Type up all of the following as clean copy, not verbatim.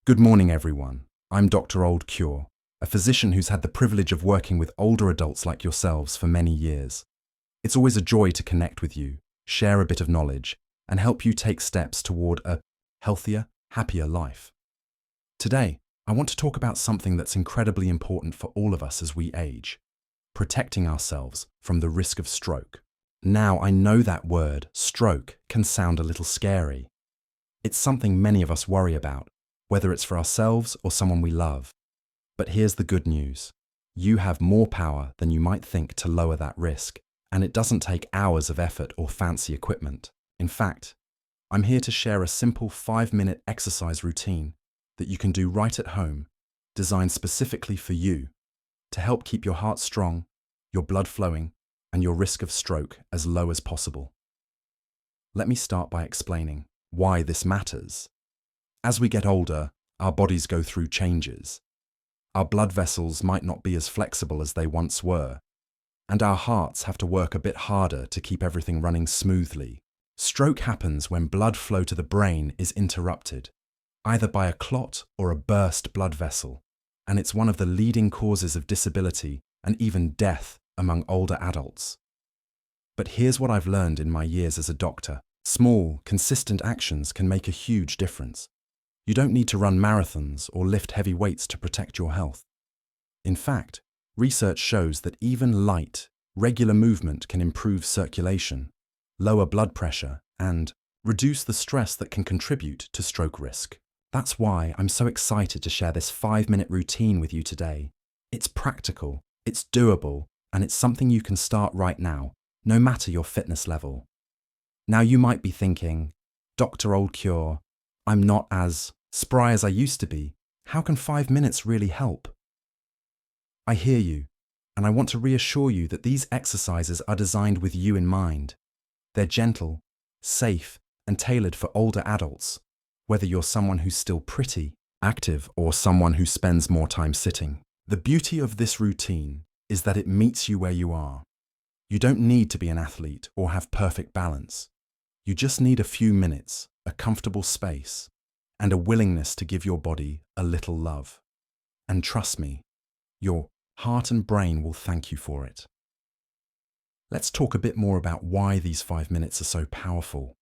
Good morning, everyone. I'm Dr. Old Cure, a physician who's had the privilege of working with older adults like yourselves for many years. It's always a joy to connect with you, share a bit of knowledge, and help you take steps toward a healthier, happier life. Today, I want to talk about something that's incredibly important for all of us as we age: protecting ourselves from the risk of stroke. Now, I know that word, stroke, can sound a little scary. It's something many of us worry about, whether it's for ourselves or someone we love. But here's the good news. You have more power than you might think to lower that risk, and it doesn't take hours of effort or fancy equipment. In fact, I'm here to share a simple 5-minute exercise routine that you can do right at home, designed specifically for you, to help keep your heart strong, your blood flowing, and your risk of stroke as low as possible. Let me start by explaining why this matters. As we get older, our bodies go through changes. Our blood vessels might not be as flexible as they once were, and our hearts have to work a bit harder to keep everything running smoothly. Stroke happens when blood flow to the brain is interrupted, either by a clot or a burst blood vessel, and it's one of the leading causes of disability and even death among older adults. But here's what I've learned in my years as a doctor. Small, consistent actions can make a huge difference. You don't need to run marathons or lift heavy weights to protect your health. In fact, research shows that even light, regular movement can improve circulation, lower blood pressure, and reduce the stress that can contribute to stroke risk. That's why I'm so excited to share this 5-minute routine with you today. It's practical, it's doable, and it's something you can start right now, no matter your fitness level. Now you might be thinking, Dr. Old Cure, I'm not as spry as I used to be. How can 5 minutes really help? I hear you, and I want to reassure you that these exercises are designed with you in mind. They're gentle, safe, and tailored for older adults, whether you're someone who's still pretty, active, or someone who spends more time sitting. The beauty of this routine is that it meets you where you are. You don't need to be an athlete or have perfect balance. You just need a few minutes, a comfortable space, and a willingness to give your body a little love. And trust me, your heart and brain will thank you for it. Let's talk a bit more about why these 5 minutes are so powerful.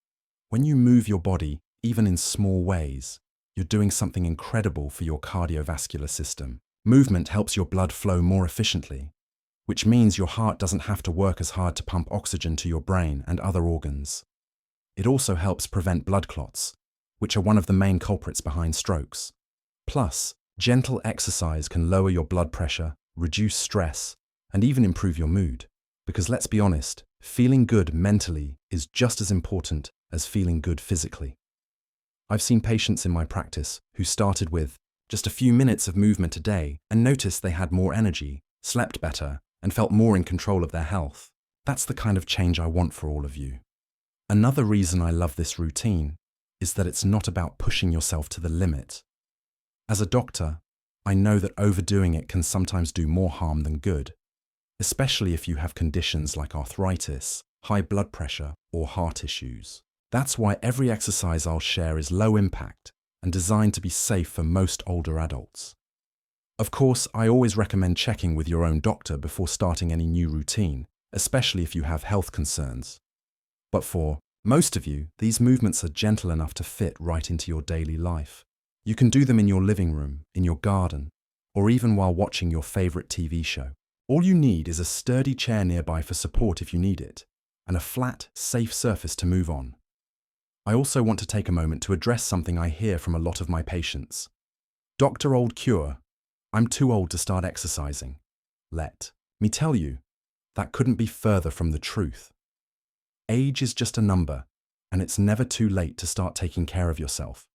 When you move your body, even in small ways, you're doing something incredible for your cardiovascular system. Movement helps your blood flow more efficiently, which means your heart doesn't have to work as hard to pump oxygen to your brain and other organs. It also helps prevent blood clots, which are one of the main culprits behind strokes. Plus, gentle exercise can lower your blood pressure, reduce stress, and even improve your mood. Because let's be honest, feeling good mentally is just as important as feeling good physically. I've seen patients in my practice who started with just a few minutes of movement a day and noticed they had more energy, slept better, and felt more in control of their health. That's the kind of change I want for all of you. Another reason I love this routine is that it's not about pushing yourself to the limit. As a doctor, I know that overdoing it can sometimes do more harm than good, especially if you have conditions like arthritis, high blood pressure, or heart issues. That's why every exercise I'll share is low impact and designed to be safe for most older adults. Of course, I always recommend checking with your own doctor before starting any new routine, especially if you have health concerns. But for most of you, these movements are gentle enough to fit right into your daily life. You can do them in your living room, in your garden, or even while watching your favorite TV show. All you need is a sturdy chair nearby for support if you need it, and a flat, safe surface to move on. I also want to take a moment to address something I hear from a lot of my patients. Dr. Old Cure, I'm too old to start exercising. Let me tell you, that couldn't be further from the truth. Age is just a number, and it's never too late to start taking care of yourself.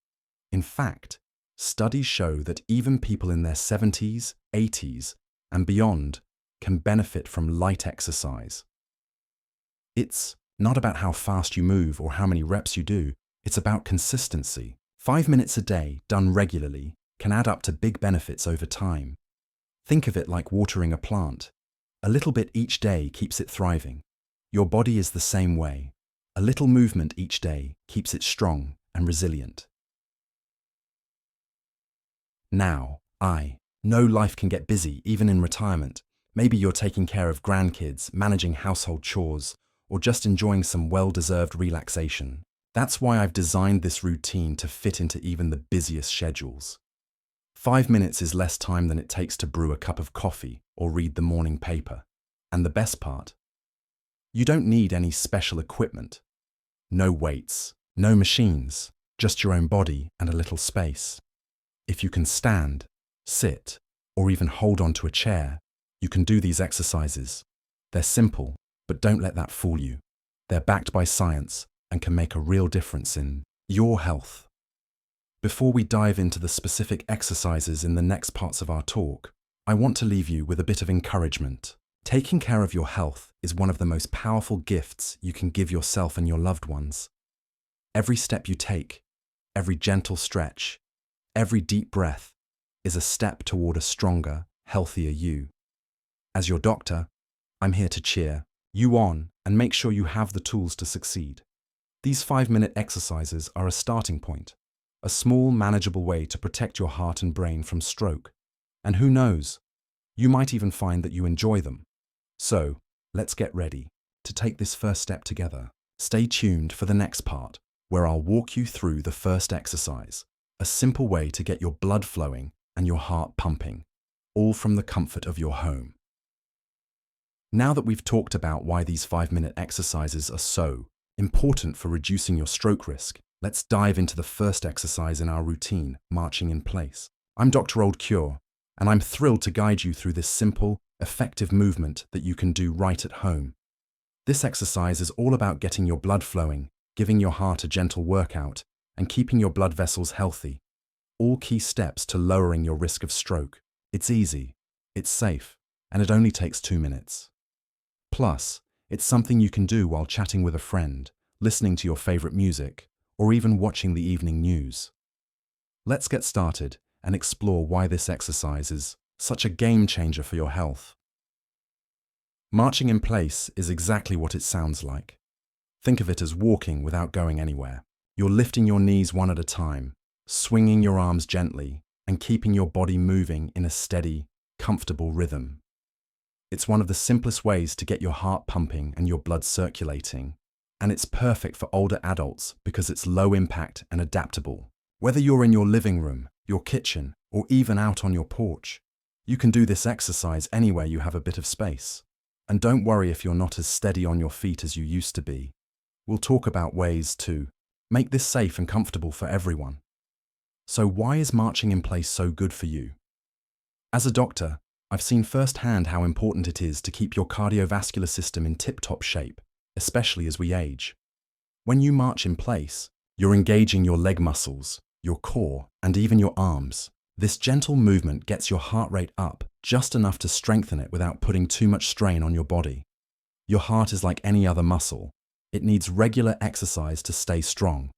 In fact, studies show that even people in their 70s, 80s, and beyond can benefit from light exercise. It's not about how fast you move or how many reps you do, it's about consistency. 5 minutes a day, done regularly, can add up to big benefits over time. Think of it like watering a plant. A little bit each day keeps it thriving. Your body is the same way. A little movement each day keeps it strong and resilient. Now, I know life can get busy even in retirement. Maybe you're taking care of grandkids, managing household chores, or just enjoying some well-deserved relaxation. That's why I've designed this routine to fit into even the busiest schedules. 5 minutes is less time than it takes to brew a cup of coffee or read the morning paper. And the best part? You don't need any special equipment. No weights, no machines, just your own body and a little space. If you can stand, sit, or even hold onto a chair, you can do these exercises. They're simple, but don't let that fool you. They're backed by science and can make a real difference in your health. Before we dive into the specific exercises in the next parts of our talk, I want to leave you with a bit of encouragement. Taking care of your health is one of the most powerful gifts you can give yourself and your loved ones. Every step you take, every gentle stretch, every deep breath is a step toward a stronger, healthier you. As your doctor, I'm here to cheer you on and make sure you have the tools to succeed. These 5-minute exercises are a starting point, a small, manageable way to protect your heart and brain from stroke. And who knows, you might even find that you enjoy them. So, let's get ready to take this first step together. Stay tuned for the next part, where I'll walk you through the first exercise, a simple way to get your blood flowing and your heart pumping, all from the comfort of your home. Now that we've talked about why these 5-minute exercises are so important for reducing your stroke risk, let's dive into the first exercise in our routine, marching in place. I'm Dr. Old Cure, and I'm thrilled to guide you through this simple, effective movement that you can do right at home. This exercise is all about getting your blood flowing, giving your heart a gentle workout, and keeping your blood vessels healthy. All key steps to lowering your risk of stroke. It's easy, it's safe, and it only takes 2 minutes. Plus, it's something you can do while chatting with a friend, listening to your favorite music, or even watching the evening news. Let's get started and explore why this exercise is such a game changer for your health. Marching in place is exactly what it sounds like. Think of it as walking without going anywhere. You're lifting your knees one at a time, swinging your arms gently, and keeping your body moving in a steady, comfortable rhythm. It's one of the simplest ways to get your heart pumping and your blood circulating, and it's perfect for older adults because it's low impact and adaptable. Whether you're in your living room, your kitchen, or even out on your porch, you can do this exercise anywhere you have a bit of space. And don't worry if you're not as steady on your feet as you used to be. We'll talk about ways to make this safe and comfortable for everyone. So why is marching in place so good for you? As a doctor, I've seen firsthand how important it is to keep your cardiovascular system in tip-top shape, especially as we age. When you march in place, you're engaging your leg muscles, your core, and even your arms. This gentle movement gets your heart rate up just enough to strengthen it without putting too much strain on your body. Your heart is like any other muscle. It needs regular exercise to stay strong.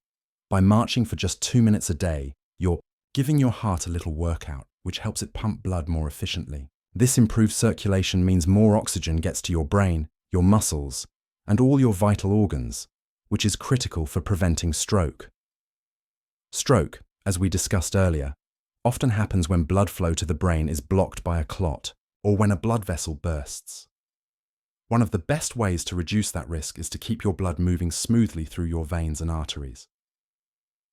By marching for just 2 minutes a day, you're giving your heart a little workout, which helps it pump blood more efficiently. This improved circulation means more oxygen gets to your brain, your muscles, and all your vital organs, which is critical for preventing stroke. Stroke, as we discussed earlier, often happens when blood flow to the brain is blocked by a clot or when a blood vessel bursts. One of the best ways to reduce that risk is to keep your blood moving smoothly through your veins and arteries.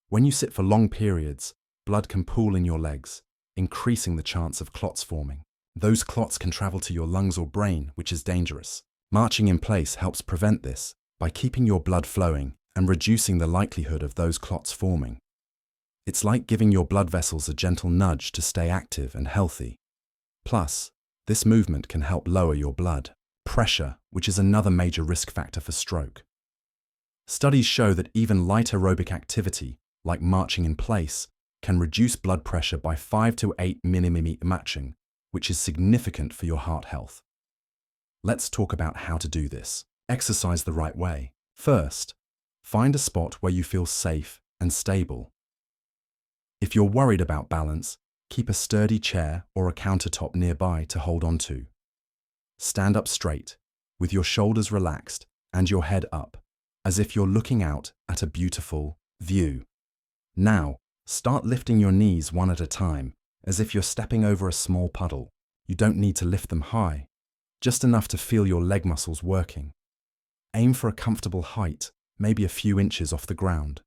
When you sit for long periods, blood can pool in your legs, increasing the chance of clots forming. Those clots can travel to your lungs or brain, which is dangerous. Marching in place helps prevent this by keeping your blood flowing and reducing the likelihood of those clots forming. It's like giving your blood vessels a gentle nudge to stay active and healthy. Plus, this movement can help lower your blood pressure, which is another major risk factor for stroke. Studies show that even light aerobic activity, like marching in place, can reduce blood pressure by 5 to 8 mmHg matching, which is significant for your heart health. Let's talk about how to do this. Exercise the right way. First, find a spot where you feel safe and stable. If you're worried about balance, keep a sturdy chair or a countertop nearby to hold on to. Stand up straight, with your shoulders relaxed and your head up, as if you're looking out at a beautiful view. Now, start lifting your knees one at a time as if you're stepping over a small puddle. You don't need to lift them high, just enough to feel your leg muscles working. Aim for a comfortable height, maybe a few inches off the ground.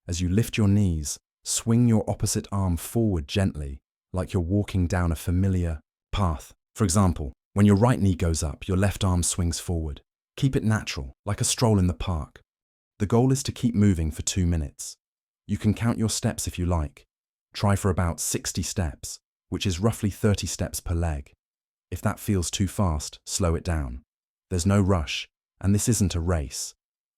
As you lift your knees, swing your opposite arm forward gently, like you're walking down a familiar path. For example, when your right knee goes up, your left arm swings forward. Keep it natural, like a stroll in the park. The goal is to keep moving for 2 minutes. You can count your steps if you like. Try for about 60 steps, which is roughly 30 steps per leg. If that feels too fast, slow it down. There's no rush, and this isn't a race.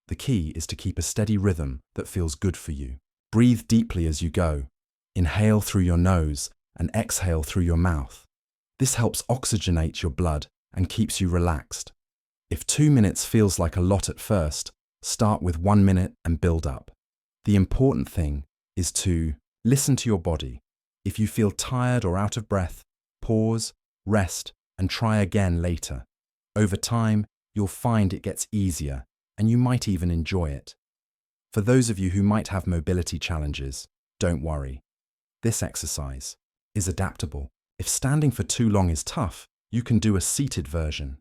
The key is to keep a steady rhythm that feels good for you. Breathe deeply as you go. Inhale through your nose and exhale through your mouth. This helps oxygenate your blood and keeps you relaxed. If 2 minutes feels like a lot at first, start with 1 minute and build up. The important thing is to listen to your body. If you feel tired or out of breath, pause, rest, and try again later. Over time, you'll find it gets easier, and you might even enjoy it. For those of you who might have mobility challenges, don't worry. This exercise is adaptable. If standing for too long is tough, you can do a seated version.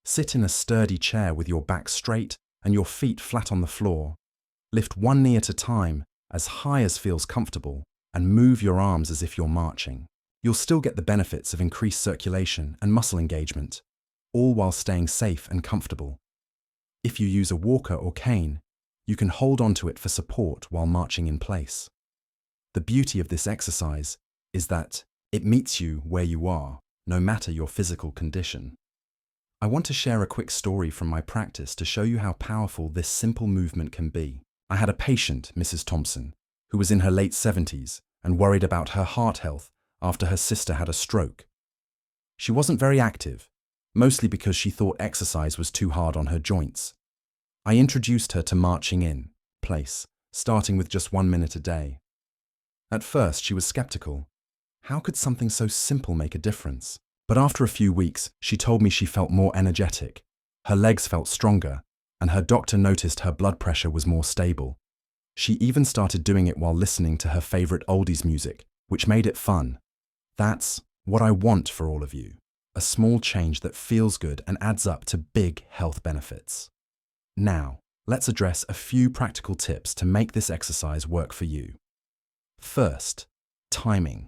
Sit in a sturdy chair with your back straight and your feet flat on the floor. Lift one knee at a time, as high as feels comfortable, and move your arms as if you're marching. You'll still get the benefits of increased circulation and muscle engagement, all while staying safe and comfortable. If you use a walker or cane, you can hold onto it for support while marching in place. The beauty of this exercise is that it meets you where you are, no matter your physical condition. I want to share a quick story from my practice to show you how powerful this simple movement can be. I had a patient, Mrs. Thompson, who was in her late 70s and worried about her heart health after her sister had a stroke. She wasn't very active, mostly because she thought exercise was too hard on her joints. I introduced her to marching in place, starting with just 1 minute a day. At first, she was skeptical. How could something so simple make a difference? But after a few weeks, she told me she felt more energetic, her legs felt stronger, and her doctor noticed her blood pressure was more stable. She even started doing it while listening to her favorite oldies music, which made it fun. That's what I want for all of you. A small change that feels good and adds up to big health benefits. Now, let's address a few practical tips to make this exercise work for you. First, timing.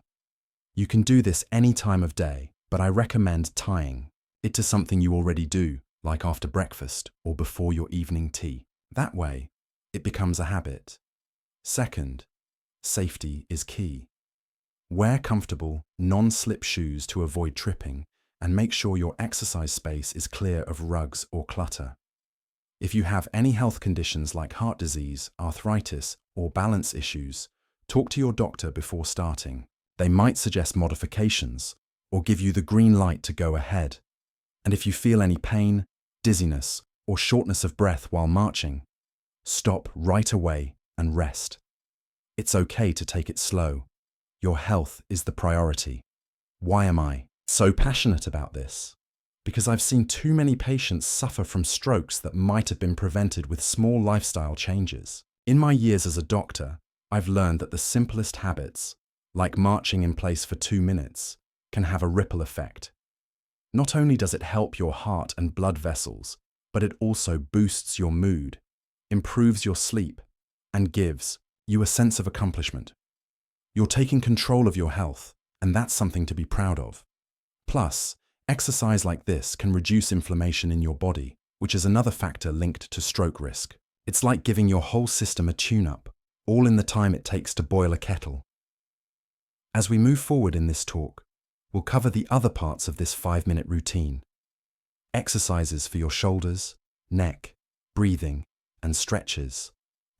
You can do this any time of day, but I recommend tying it to something you already do, like after breakfast or before your evening tea. That way, it becomes a habit. Second, safety is key. Wear comfortable, non-slip shoes to avoid tripping, and make sure your exercise space is clear of rugs or clutter. If you have any health conditions like heart disease, arthritis, or balance issues, talk to your doctor before starting. They might suggest modifications or give you the green light to go ahead. And if you feel any pain, dizziness, or shortness of breath while marching, stop right away and rest. It's okay to take it slow. Your health is the priority. Why am I so passionate about this? Because I've seen too many patients suffer from strokes that might have been prevented with small lifestyle changes. In my years as a doctor, I've learned that the simplest habits, like marching in place for 2 minutes, can have a ripple effect. Not only does it help your heart and blood vessels, but it also boosts your mood, improves your sleep, and gives you a sense of accomplishment. You're taking control of your health, and that's something to be proud of. Plus, exercise like this can reduce inflammation in your body, which is another factor linked to stroke risk. It's like giving your whole system a tune-up, all in the time it takes to boil a kettle. As we move forward in this talk, we'll cover the other parts of this 5-minute routine. Exercises for your shoulders, neck, breathing, and stretches,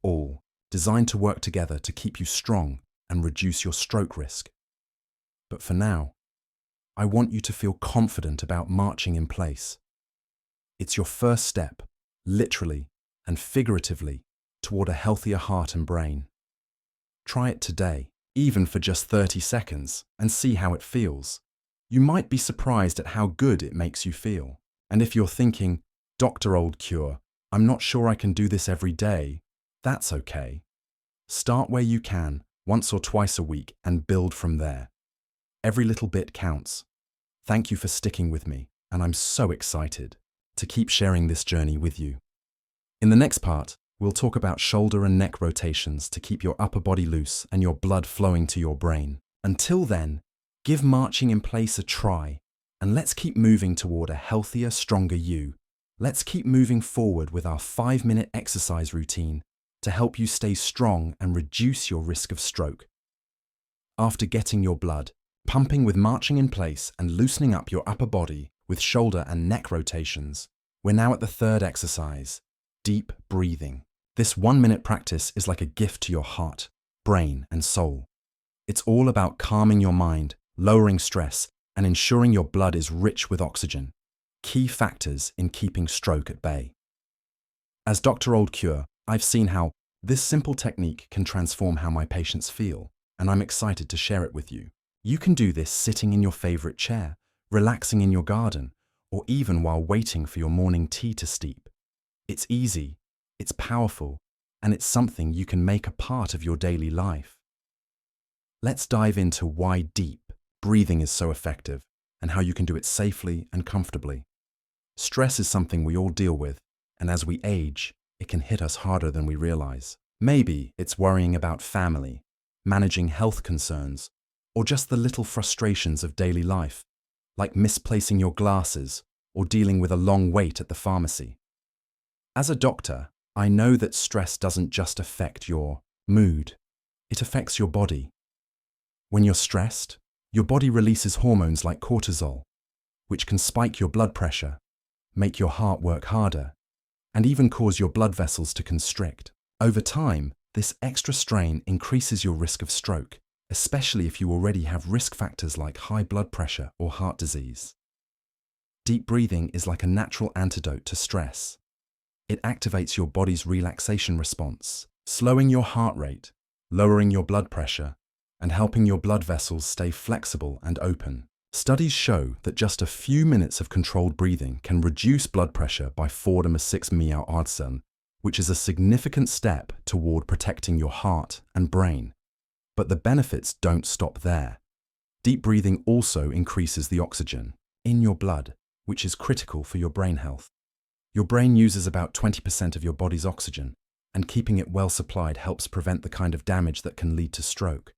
all designed to work together to keep you strong and reduce your stroke risk. But for now, I want you to feel confident about marching in place. It's your first step, literally and figuratively, toward a healthier heart and brain. Try it today, even for just 30 seconds, and see how it feels. You might be surprised at how good it makes you feel. And if you're thinking, Dr. Old Cure, I'm not sure I can do this every day, that's okay. Start where you can, once or twice a week, and build from there. Every little bit counts. Thank you for sticking with me, and I'm so excited to keep sharing this journey with you. In the next part, we'll talk about shoulder and neck rotations to keep your upper body loose and your blood flowing to your brain. Until then, give marching in place a try, and let's keep moving toward a healthier, stronger you. Let's keep moving forward with our 5-minute exercise routine to help you stay strong and reduce your risk of stroke. After getting your blood pumping with marching in place and loosening up your upper body with shoulder and neck rotations, we're now at the third exercise, deep breathing. This 1-minute practice is like a gift to your heart, brain, and soul. It's all about calming your mind, lowering stress, and ensuring your blood is rich with oxygen, key factors in keeping stroke at bay. As Dr. Old Cure, I've seen how this simple technique can transform how my patients feel, and I'm excited to share it with you. You can do this sitting in your favorite chair, relaxing in your garden, or even while waiting for your morning tea to steep. It's easy, it's powerful, and it's something you can make a part of your daily life. Let's dive into why deep breathing is so effective and how you can do it safely and comfortably. Stress is something we all deal with, and as we age, it can hit us harder than we realize. Maybe it's worrying about family, managing health concerns, or just the little frustrations of daily life, like misplacing your glasses or dealing with a long wait at the pharmacy. As a doctor, I know that stress doesn't just affect your mood, it affects your body. When you're stressed, your body releases hormones like cortisol, which can spike your blood pressure, make your heart work harder, and even cause your blood vessels to constrict. Over time, this extra strain increases your risk of stroke, especially if you already have risk factors like high blood pressure or heart disease. Deep breathing is like a natural antidote to stress. It activates your body's relaxation response, slowing your heart rate, lowering your blood pressure, and helping your blood vessels stay flexible and open. Studies show that just a few minutes of controlled breathing can reduce blood pressure by 4-6 mmHg, which is a significant step toward protecting your heart and brain. But the benefits don't stop there. Deep breathing also increases the oxygen in your blood, which is critical for your brain health. Your brain uses about 20% of your body's oxygen, and keeping it well supplied helps prevent the kind of damage that can lead to stroke.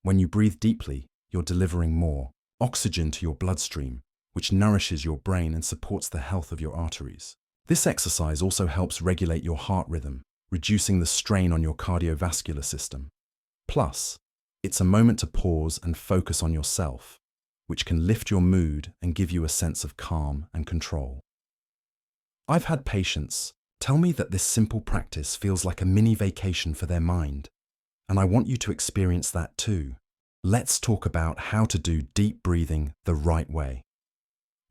When you breathe deeply, you're delivering more oxygen to your bloodstream, which nourishes your brain and supports the health of your arteries. This exercise also helps regulate your heart rhythm, reducing the strain on your cardiovascular system. Plus, it's a moment to pause and focus on yourself, which can lift your mood and give you a sense of calm and control. I've had patients tell me that this simple practice feels like a mini vacation for their mind, and I want you to experience that too. Let's talk about how to do deep breathing the right way.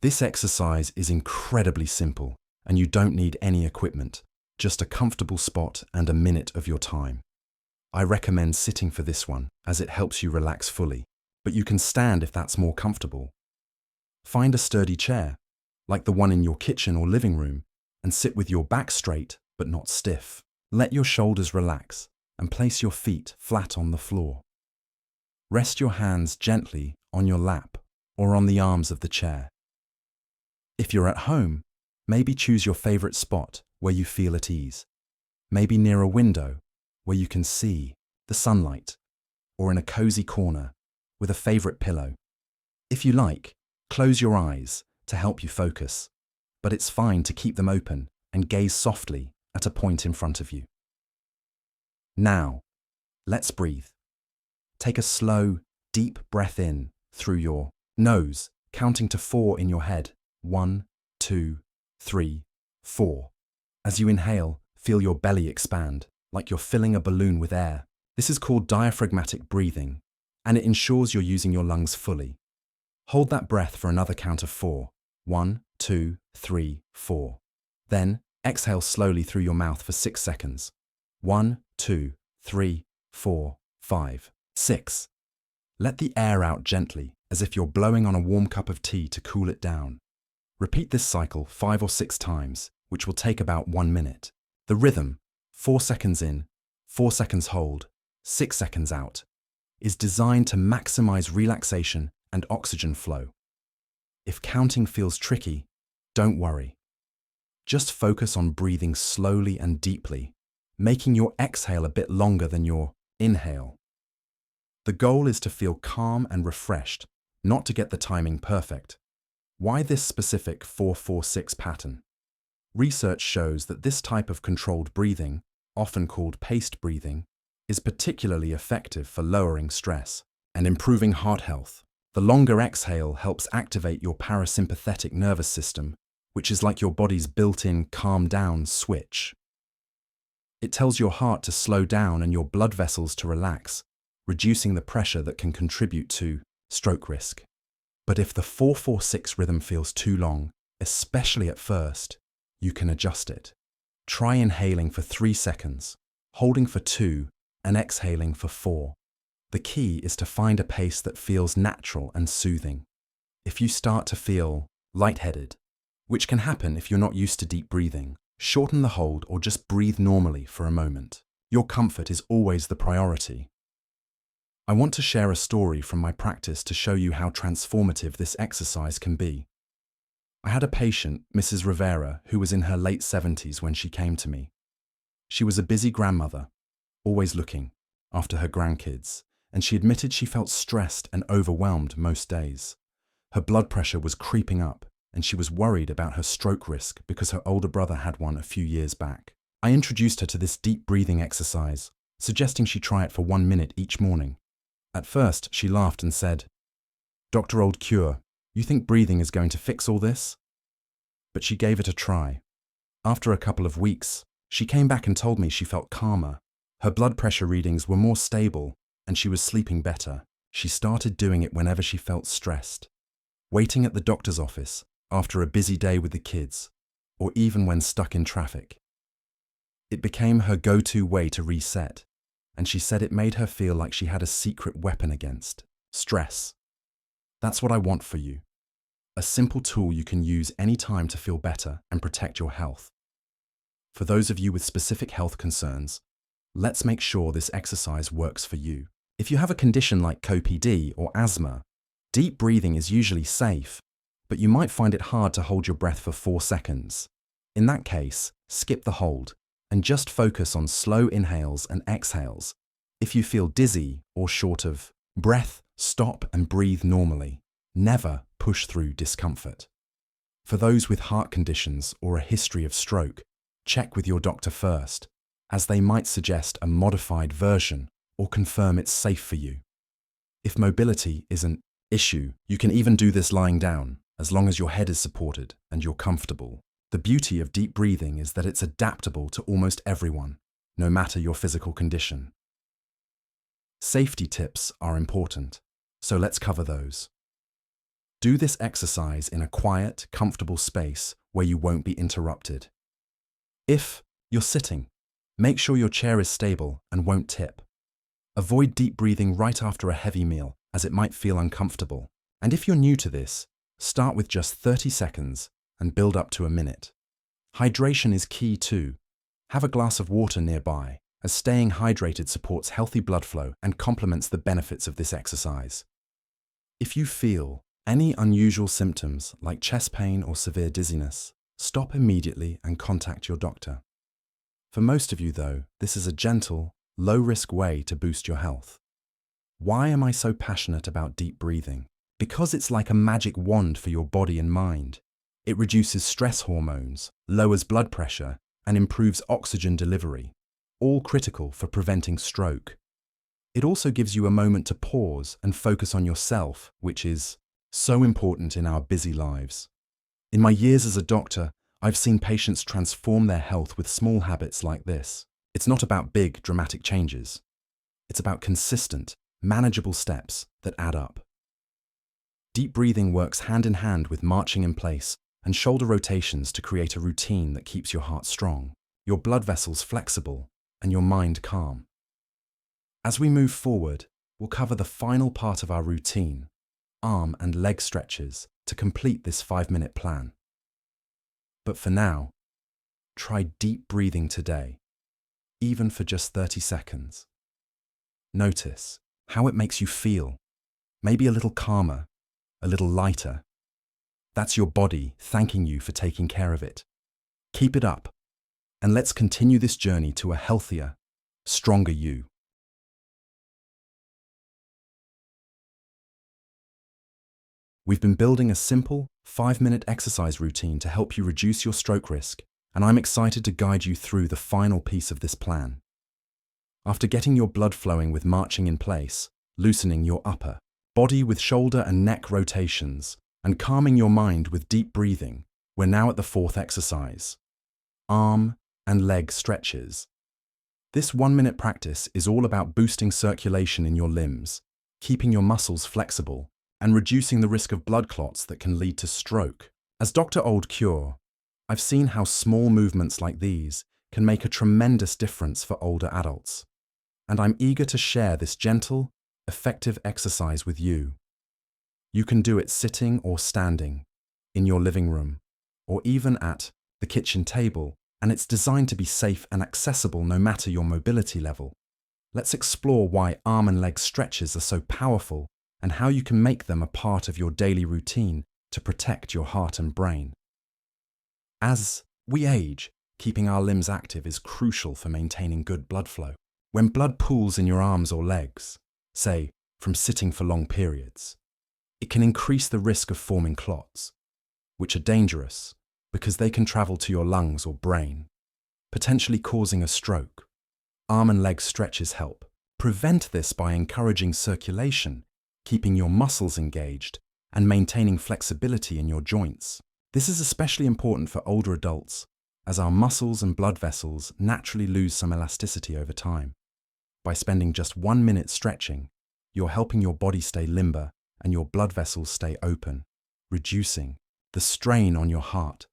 This exercise is incredibly simple, and you don't need any equipment, just a comfortable spot and a minute of your time. I recommend sitting for this one, as it helps you relax fully, but you can stand if that's more comfortable. Find a sturdy chair, like the one in your kitchen or living room, and sit with your back straight but not stiff. Let your shoulders relax and place your feet flat on the floor. Rest your hands gently on your lap or on the arms of the chair. If you're at home, maybe choose your favorite spot where you feel at ease. Maybe near a window where you can see the sunlight, or in a cozy corner with a favorite pillow. If you like, close your eyes to help you focus, but it's fine to keep them open and gaze softly at a point in front of you. Now, let's breathe. Take a slow, deep breath in through your nose, counting to 4 in your head. 1, 2, 3, 4. As you inhale, feel your belly expand, like you're filling a balloon with air. This is called diaphragmatic breathing, and it ensures you're using your lungs fully. Hold that breath for another count of 4. 1, 2, 3, 4. Then, exhale slowly through your mouth for 6 seconds. 1, 2, 3, 4, 5, 6. Let the air out gently, as if you're blowing on a warm cup of tea to cool it down. Repeat this cycle 5 or 6 times, which will take about 1 minute. The rhythm, 4 seconds in, 4 seconds hold, 6 seconds out, is designed to maximize relaxation and oxygen flow. If counting feels tricky, don't worry. Just focus on breathing slowly and deeply, making your exhale a bit longer than your inhale. The goal is to feel calm and refreshed, not to get the timing perfect. Why this specific 4-4-6 pattern? Research shows that this type of controlled breathing, often called paced breathing, is particularly effective for lowering stress and improving heart health. The longer exhale helps activate your parasympathetic nervous system, which is like your body's built-in calm down switch. It tells your heart to slow down and your blood vessels to relax, reducing the pressure that can contribute to stroke risk. But if the 4-4-6 rhythm feels too long, especially at first, you can adjust it. Try inhaling for 3 seconds, holding for 2, and exhaling for 4. The key is to find a pace that feels natural and soothing. If you start to feel lightheaded, which can happen if you're not used to deep breathing, shorten the hold or just breathe normally for a moment. Your comfort is always the priority. I want to share a story from my practice to show you how transformative this exercise can be. I had a patient, Mrs. Rivera, who was in her late 70s when she came to me. She was a busy grandmother, always looking after her grandkids, and she admitted she felt stressed and overwhelmed most days. Her blood pressure was creeping up, and she was worried about her stroke risk because her older brother had one a few years back. I introduced her to this deep breathing exercise, suggesting she try it for 1 minute each morning. At first, she laughed and said, "Dr. Old Cure, you think breathing is going to fix all this?" But she gave it a try. After a couple of weeks, she came back and told me she felt calmer. Her blood pressure readings were more stable, and she was sleeping better. She started doing it whenever she felt stressed, waiting at the doctor's office, after a busy day with the kids, or even when stuck in traffic. It became her go-to way to reset, and she said it made her feel like she had a secret weapon against stress. That's what I want for you. A simple tool you can use anytime to feel better and protect your health. For those of you with specific health concerns, let's make sure this exercise works for you. If you have a condition like COPD or asthma, deep breathing is usually safe, but you might find it hard to hold your breath for 4 seconds. In that case, skip the hold and just focus on slow inhales and exhales. If you feel dizzy or short of breath, stop and breathe normally. Never push through discomfort. For those with heart conditions or a history of stroke, check with your doctor first, as they might suggest a modified version or confirm it's safe for you. If mobility is an issue, you can even do this lying down, as long as your head is supported and you're comfortable. The beauty of deep breathing is that it's adaptable to almost everyone, no matter your physical condition. Safety tips are important, so let's cover those. Do this exercise in a quiet, comfortable space where you won't be interrupted. If you're sitting, make sure your chair is stable and won't tip. Avoid deep breathing right after a heavy meal, as it might feel uncomfortable. And if you're new to this, start with just 30 seconds and build up to a minute. Hydration is key too. Have a glass of water nearby, as staying hydrated supports healthy blood flow and complements the benefits of this exercise. If you feel any unusual symptoms like chest pain or severe dizziness, stop immediately and contact your doctor. For most of you though, this is a gentle, low-risk way to boost your health. Why am I so passionate about deep breathing? Because it's like a magic wand for your body and mind. It reduces stress hormones, lowers blood pressure, and improves oxygen delivery, all critical for preventing stroke. It also gives you a moment to pause and focus on yourself, which is so important in our busy lives. In my years as a doctor, I've seen patients transform their health with small habits like this. It's not about big, dramatic changes. It's about consistent, manageable steps that add up. Deep breathing works hand in hand with marching in place and shoulder rotations to create a routine that keeps your heart strong, your blood vessels flexible, and your mind calm. As we move forward, we'll cover the final part of our routine, arm and leg stretches, to complete this 5-minute plan. But for now, try deep breathing today, even for just 30 seconds. Notice how it makes you feel, maybe a little calmer, a little lighter. That's your body thanking you for taking care of it. Keep it up, and let's continue this journey to a healthier, stronger you. We've been building a simple, 5-minute exercise routine to help you reduce your stroke risk, and I'm excited to guide you through the final piece of this plan. After getting your blood flowing with marching in place, loosening your upper body with shoulder and neck rotations, and calming your mind with deep breathing, we're now at the fourth exercise: arm and leg stretches. This 1-minute practice is all about boosting circulation in your limbs, keeping your muscles flexible, and reducing the risk of blood clots that can lead to stroke. As Dr. Old Cure, I've seen how small movements like these can make a tremendous difference for older adults. And I'm eager to share this gentle, effective exercise with you. You can do it sitting or standing, in your living room, or even at the kitchen table, and it's designed to be safe and accessible no matter your mobility level. Let's explore why arm and leg stretches are so powerful and how you can make them a part of your daily routine to protect your heart and brain. As we age, keeping our limbs active is crucial for maintaining good blood flow. When blood pools in your arms or legs, say, from sitting for long periods, it can increase the risk of forming clots, which are dangerous because they can travel to your lungs or brain, potentially causing a stroke. Arm and leg stretches help prevent this by encouraging circulation, keeping your muscles engaged, and maintaining flexibility in your joints. This is especially important for older adults, as our muscles and blood vessels naturally lose some elasticity over time. By spending just 1 minute stretching, you're helping your body stay limber and your blood vessels stay open, reducing the strain on your heart.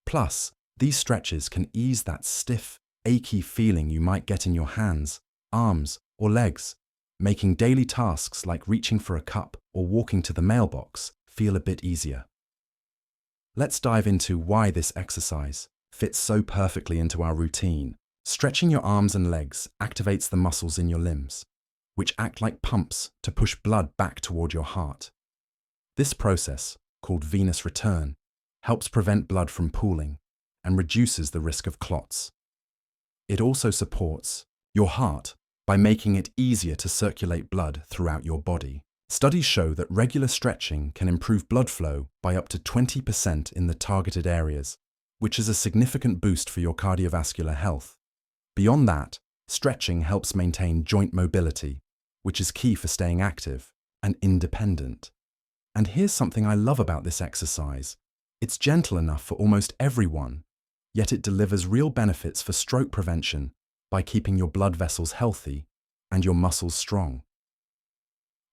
Plus, these stretches can ease that stiff, achy feeling you might get in your hands, arms, or legs, making daily tasks like reaching for a cup or walking to the mailbox feel a bit easier. Let's dive into why this exercise fits so perfectly into our routine. Stretching your arms and legs activates the muscles in your limbs, which act like pumps to push blood back toward your heart. This process, called venous return, helps prevent blood from pooling and reduces the risk of clots. It also supports your heart by making it easier to circulate blood throughout your body. Studies show that regular stretching can improve blood flow by up to 20% in the targeted areas, which is a significant boost for your cardiovascular health. Beyond that, stretching helps maintain joint mobility, which is key for staying active and independent. And here's something I love about this exercise. It's gentle enough for almost everyone, yet it delivers real benefits for stroke prevention by keeping your blood vessels healthy and your muscles strong.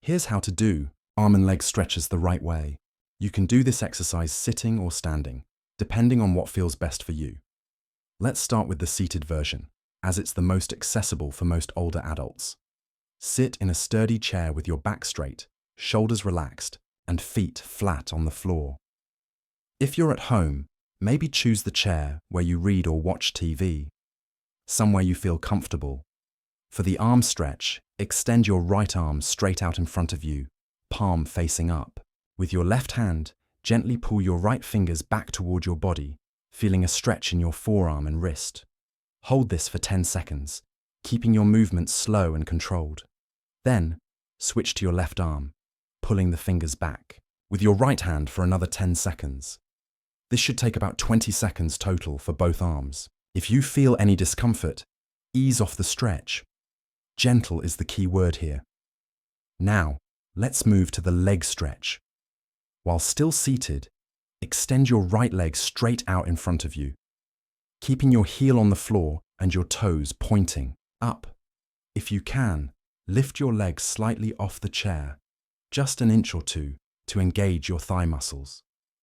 Here's how to do arm and leg stretches the right way. You can do this exercise sitting or standing, depending on what feels best for you. Let's start with the seated version, as it's the most accessible for most older adults. Sit in a sturdy chair with your back straight, shoulders relaxed, and feet flat on the floor. If you're at home, maybe choose the chair where you read or watch TV, somewhere you feel comfortable. For the arm stretch, extend your right arm straight out in front of you, palm facing up. With your left hand, gently pull your right fingers back toward your body, feeling a stretch in your forearm and wrist. Hold this for 10 seconds, keeping your movements slow and controlled. Then, switch to your left arm, pulling the fingers back, with your right hand for another 10 seconds. This should take about 20 seconds total for both arms. If you feel any discomfort, ease off the stretch. Gentle is the key word here. Now, let's move to the leg stretch. While still seated, extend your right leg straight out in front of you, keeping your heel on the floor and your toes pointing up. If you can, lift your leg slightly off the chair, just an inch or two, to engage your thigh muscles.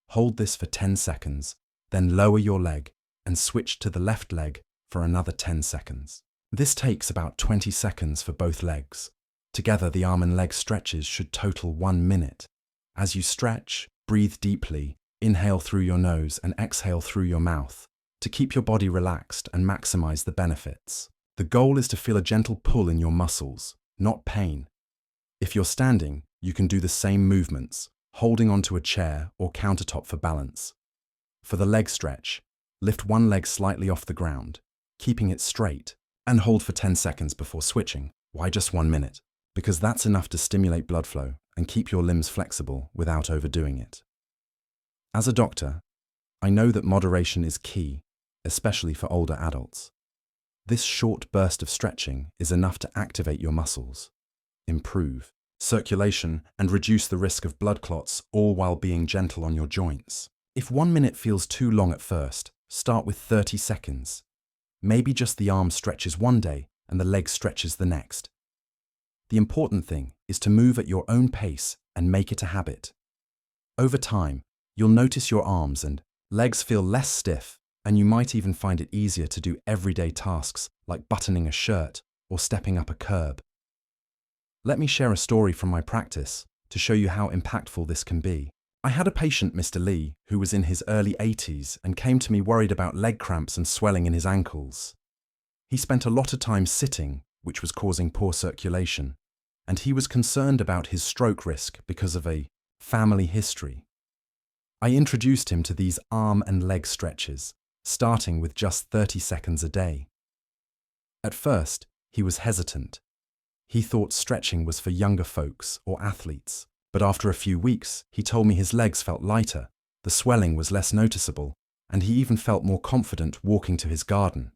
Hold this for 10 seconds, then lower your leg and switch to the left leg for another 10 seconds. This takes about 20 seconds for both legs. Together, the arm and leg stretches should total 1 minute. As you stretch, breathe deeply, inhale through your nose and exhale through your mouth to keep your body relaxed and maximize the benefits. The goal is to feel a gentle pull in your muscles, not pain. If you're standing, you can do the same movements, holding onto a chair or countertop for balance. For the leg stretch, lift one leg slightly off the ground, keeping it straight, and hold for 10 seconds before switching. Why just 1 minute? Because that's enough to stimulate blood flow and keep your limbs flexible without overdoing it. As a doctor, I know that moderation is key, especially for older adults. This short burst of stretching is enough to activate your muscles, improve circulation, and reduce the risk of blood clots, all while being gentle on your joints. If 1 minute feels too long at first, start with 30 seconds. Maybe just the arm stretches one day and the leg stretches the next. The important thing is to move at your own pace and make it a habit. Over time, you'll notice your arms and legs feel less stiff, and you might even find it easier to do everyday tasks like buttoning a shirt or stepping up a curb. Let me share a story from my practice to show you how impactful this can be. I had a patient, Mr. Lee, who was in his early 80s and came to me worried about leg cramps and swelling in his ankles. He spent a lot of time sitting, which was causing poor circulation, and he was concerned about his stroke risk because of a family history. I introduced him to these arm and leg stretches, starting with just 30 seconds a day. At first, he was hesitant. He thought stretching was for younger folks or athletes, but after a few weeks, he told me his legs felt lighter, the swelling was less noticeable, and he even felt more confident walking to his garden.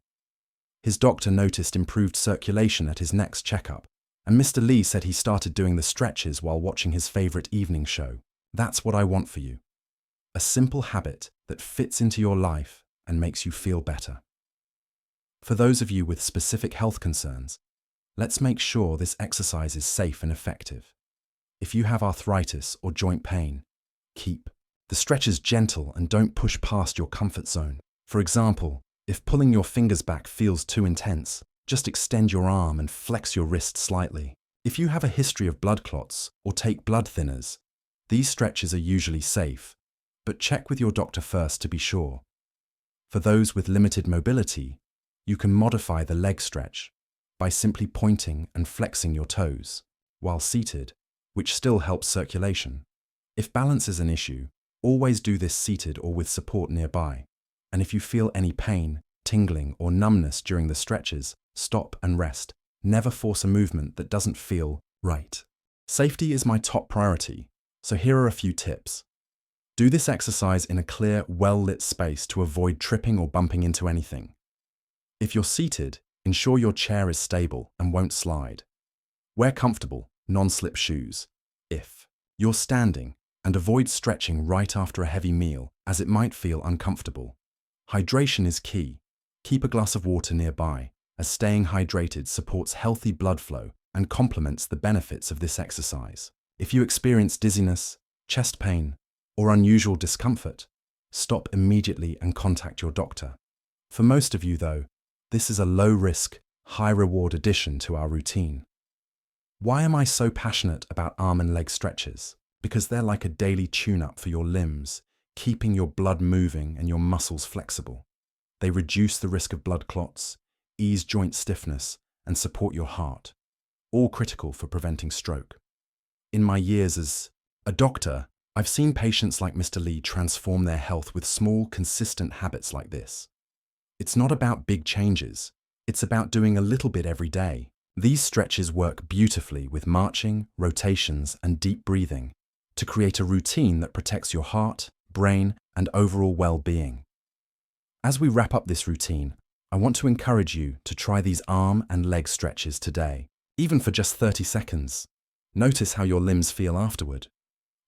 His doctor noticed improved circulation at his next checkup, and Mr. Lee said he started doing the stretches while watching his favorite evening show. That's what I want for you. A simple habit that fits into your life and makes you feel better. For those of you with specific health concerns, let's make sure this exercise is safe and effective. If you have arthritis or joint pain, keep the stretches gentle and don't push past your comfort zone. For example, if pulling your fingers back feels too intense, just extend your arm and flex your wrist slightly. If you have a history of blood clots or take blood thinners, these stretches are usually safe, but check with your doctor first to be sure. For those with limited mobility, you can modify the leg stretch by simply pointing and flexing your toes while seated, which still helps circulation. If balance is an issue, always do this seated or with support nearby. And if you feel any pain, tingling, or numbness during the stretches, stop and rest. Never force a movement that doesn't feel right. Safety is my top priority, so here are a few tips. Do this exercise in a clear, well-lit space to avoid tripping or bumping into anything. If you're seated, ensure your chair is stable and won't slide. Wear comfortable, non-slip shoes. If you're standing, and avoid stretching right after a heavy meal, as it might feel uncomfortable. Hydration is key. Keep a glass of water nearby, as staying hydrated supports healthy blood flow and complements the benefits of this exercise. If you experience dizziness, chest pain, or unusual discomfort, stop immediately and contact your doctor. For most of you, though, this is a low-risk, high-reward addition to our routine. Why am I so passionate about arm and leg stretches? Because they're like a daily tune-up for your limbs, keeping your blood moving and your muscles flexible. They reduce the risk of blood clots, ease joint stiffness, and support your heart, all critical for preventing stroke. In my years as a doctor, I've seen patients like Mr. Lee transform their health with small, consistent habits like this. It's not about big changes, it's about doing a little bit every day. These stretches work beautifully with marching, rotations, and deep breathing to create a routine that protects your heart, brain, and overall well-being. As we wrap up this routine, I want to encourage you to try these arm and leg stretches today, even for just 30 seconds. Notice how your limbs feel afterward.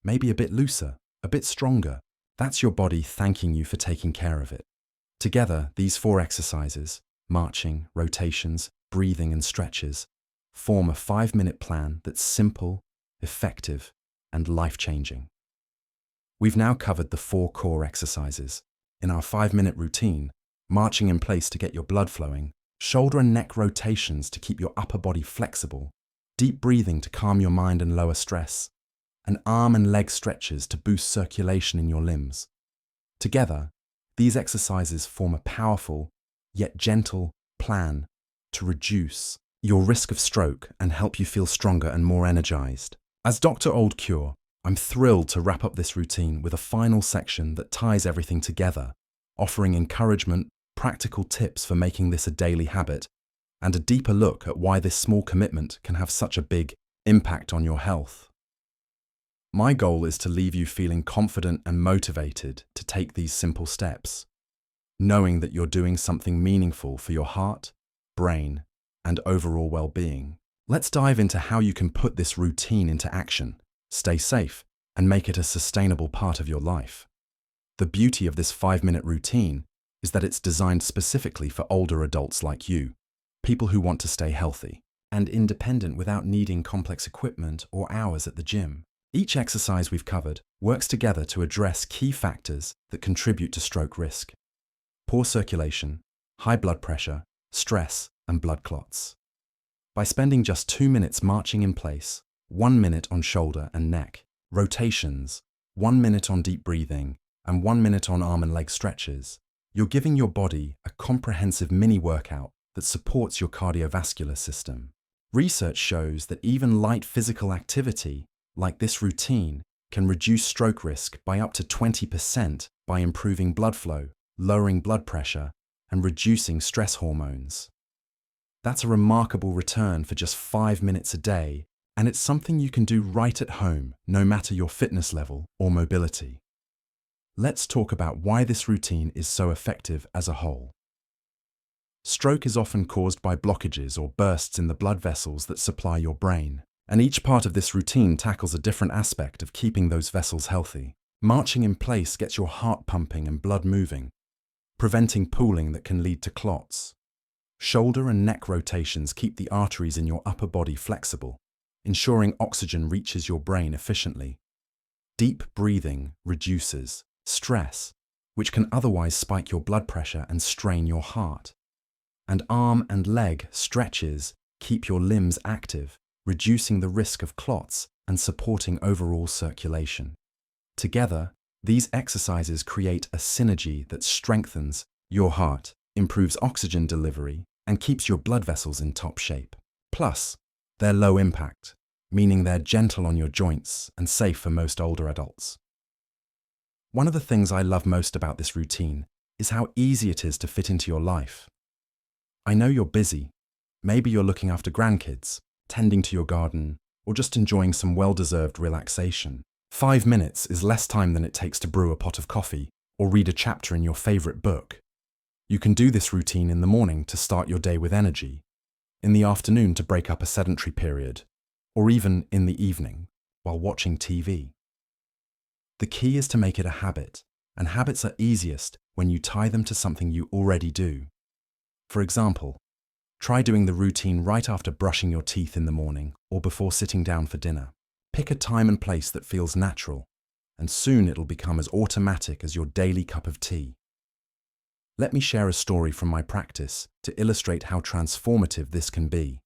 Maybe a bit looser, a bit stronger. That's your body thanking you for taking care of it. Together, these 4 exercises, marching, rotations, breathing, and stretches, form a 5-minute plan that's simple, effective, and life-changing. We've now covered the 4 core exercises. In our 5-minute routine, marching in place to get your blood flowing, shoulder and neck rotations to keep your upper body flexible, deep breathing to calm your mind and lower stress, and arm and leg stretches to boost circulation in your limbs. Together, these exercises form a powerful, yet gentle, plan to reduce your risk of stroke and help you feel stronger and more energized. As Dr. Old Cure, I'm thrilled to wrap up this routine with a final section that ties everything together, offering encouragement, practical tips for making this a daily habit, and a deeper look at why this small commitment can have such a big impact on your health. My goal is to leave you feeling confident and motivated to take these simple steps, knowing that you're doing something meaningful for your heart, brain, and overall well-being. Let's dive into how you can put this routine into action, stay safe, and make it a sustainable part of your life. The beauty of this 5-minute routine is that it's designed specifically for older adults like you, people who want to stay healthy and independent without needing complex equipment or hours at the gym. Each exercise we've covered works together to address key factors that contribute to stroke risk: poor circulation, high blood pressure, stress, and blood clots. By spending just 2 minutes marching in place, 1 minute on shoulder and neck, rotations, 1 minute on deep breathing, and 1 minute on arm and leg stretches, you're giving your body a comprehensive mini-workout that supports your cardiovascular system. Research shows that even light physical activity, like this routine, can reduce stroke risk by up to 20% by improving blood flow, lowering blood pressure, and reducing stress hormones. That's a remarkable return for just 5 minutes a day, and it's something you can do right at home, no matter your fitness level or mobility. Let's talk about why this routine is so effective as a whole. Stroke is often caused by blockages or bursts in the blood vessels that supply your brain, and each part of this routine tackles a different aspect of keeping those vessels healthy. Marching in place gets your heart pumping and blood moving, preventing pooling that can lead to clots. Shoulder and neck rotations keep the arteries in your upper body flexible, ensuring oxygen reaches your brain efficiently. Deep breathing reduces stress, which can otherwise spike your blood pressure and strain your heart. And arm and leg stretches keep your limbs active, reducing the risk of clots and supporting overall circulation. Together, these exercises create a synergy that strengthens your heart, improves oxygen delivery, and keeps your blood vessels in top shape. Plus, they're low impact, meaning they're gentle on your joints and safe for most older adults. One of the things I love most about this routine is how easy it is to fit into your life. I know you're busy. Maybe you're looking after grandkids, tending to your garden, or just enjoying some well-deserved relaxation. 5 minutes is less time than it takes to brew a pot of coffee or read a chapter in your favorite book. You can do this routine in the morning to start your day with energy, in the afternoon to break up a sedentary period, or even in the evening while watching TV. The key is to make it a habit, and habits are easiest when you tie them to something you already do. For example, try doing the routine right after brushing your teeth in the morning or before sitting down for dinner. Pick a time and place that feels natural, and soon it'll become as automatic as your daily cup of tea. Let me share a story from my practice to illustrate how transformative this can be.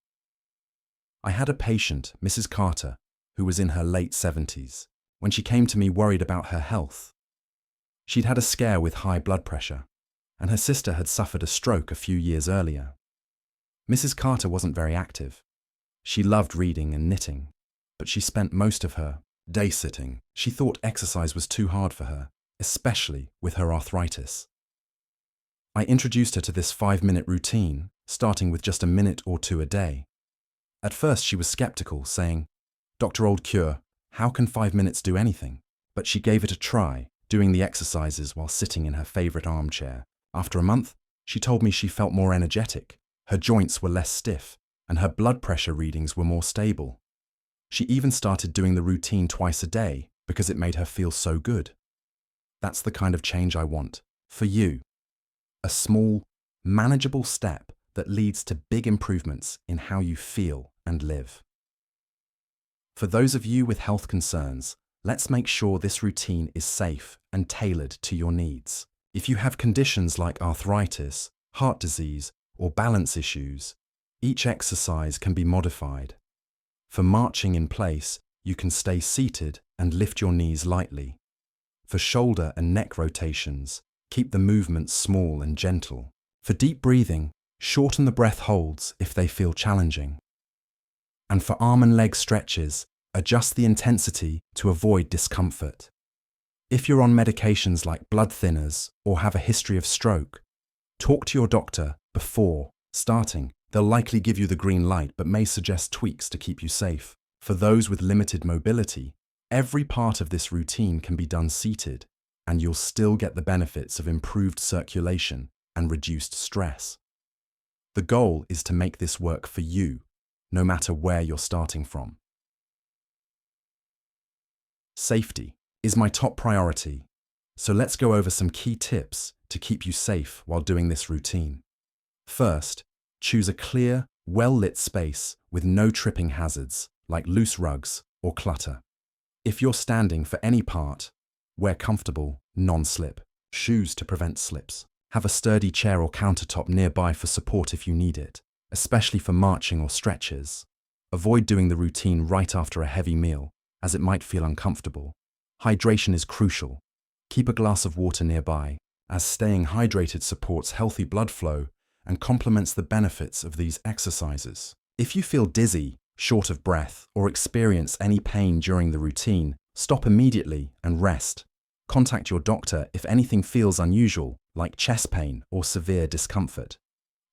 I had a patient, Mrs. Carter, who was in her late 70s, when she came to me worried about her health. She'd had a scare with high blood pressure, and her sister had suffered a stroke a few years earlier. Mrs. Carter wasn't very active. She loved reading and knitting, but she spent most of her day sitting. She thought exercise was too hard for her, especially with her arthritis. I introduced her to this 5-minute routine, starting with just a minute or two a day. At first she was skeptical, saying, "Dr. Oldcure, how can 5 minutes do anything?" But she gave it a try, doing the exercises while sitting in her favorite armchair. After a month, she told me she felt more energetic, her joints were less stiff, and her blood pressure readings were more stable. She even started doing the routine twice a day because it made her feel so good. That's the kind of change I want for you. A small, manageable step that leads to big improvements in how you feel and live. For those of you with health concerns, let's make sure this routine is safe and tailored to your needs. If you have conditions like arthritis, heart disease, or balance issues, each exercise can be modified. For marching in place, you can stay seated and lift your knees lightly. For shoulder and neck rotations, keep the movements small and gentle. For deep breathing, shorten the breath holds if they feel challenging. And for arm and leg stretches, Adjust the intensity to avoid discomfort. If you're on medications like blood thinners or have a history of stroke, talk to your doctor before starting. They'll likely give you the green light but may suggest tweaks to keep you safe. For those with limited mobility, every part of this routine can be done seated, and you'll still get the benefits of improved circulation and reduced stress. The goal is to make this work for you, no matter where you're starting from. Safety is my top priority, so let's go over some key tips to keep you safe while doing this routine. First, choose a clear, well-lit space with no tripping hazards like loose rugs or clutter. If you're standing for any part, wear comfortable, non-slip shoes to prevent slips. Have a sturdy chair or countertop nearby for support if you need it, especially for marching or stretches. Avoid doing the routine right after a heavy meal, as it might feel uncomfortable. Hydration is crucial. Keep a glass of water nearby, as staying hydrated supports healthy blood flow and complements the benefits of these exercises. If you feel dizzy, short of breath, or experience any pain during the routine, stop immediately and rest. Contact your doctor if anything feels unusual, like chest pain or severe discomfort.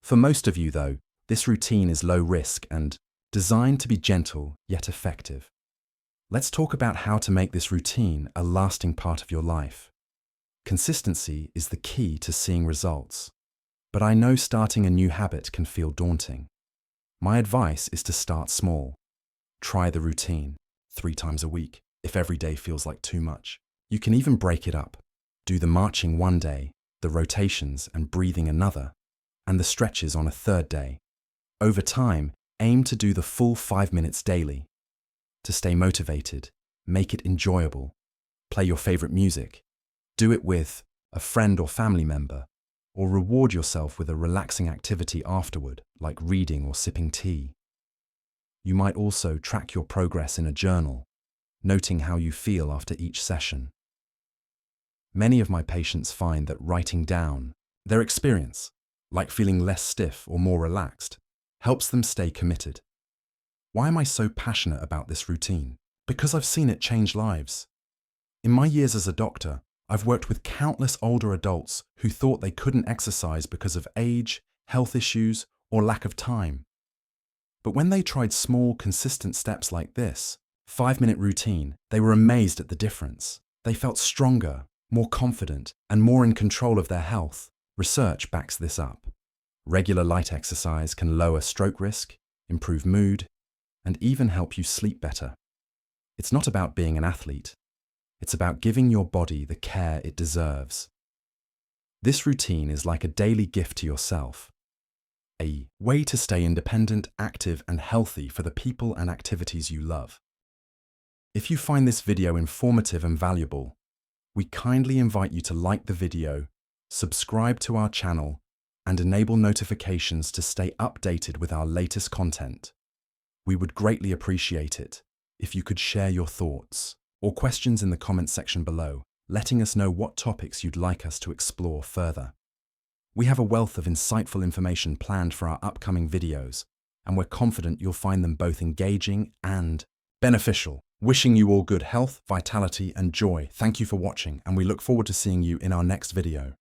For most of you, though, this routine is low risk and designed to be gentle yet effective. Let's talk about how to make this routine a lasting part of your life. Consistency is the key to seeing results, but I know starting a new habit can feel daunting. My advice is to start small. Try the routine 3 times a week if every day feels like too much. You can even break it up. Do the marching one day, the rotations and breathing another, and the stretches on a third day. Over time, aim to do the full 5 minutes daily. To stay motivated, make it enjoyable. Play your favorite music. Do it with a friend or family member, or reward yourself with a relaxing activity afterward, like reading or sipping tea. You might also track your progress in a journal, noting how you feel after each session. Many of my patients find that writing down their experience, like feeling less stiff or more relaxed, helps them stay committed. Why am I so passionate about this routine? Because I've seen it change lives. In my years as a doctor, I've worked with countless older adults who thought they couldn't exercise because of age, health issues, or lack of time. But when they tried small, consistent steps like this, 5-minute routine, they were amazed at the difference. They felt stronger, more confident, and more in control of their health. Research backs this up. Regular light exercise can lower stroke risk, improve mood, and even help you sleep better. It's not about being an athlete. It's about giving your body the care it deserves. This routine is like a daily gift to yourself, a way to stay independent, active, and healthy for the people and activities you love. If you find this video informative and valuable, we kindly invite you to like the video, subscribe to our channel, and enable notifications to stay updated with our latest content. We would greatly appreciate it if you could share your thoughts or questions in the comments section below, letting us know what topics you'd like us to explore further. We have a wealth of insightful information planned for our upcoming videos, and we're confident you'll find them both engaging and beneficial. Wishing you all good health, vitality, and joy. Thank you for watching, and we look forward to seeing you in our next video.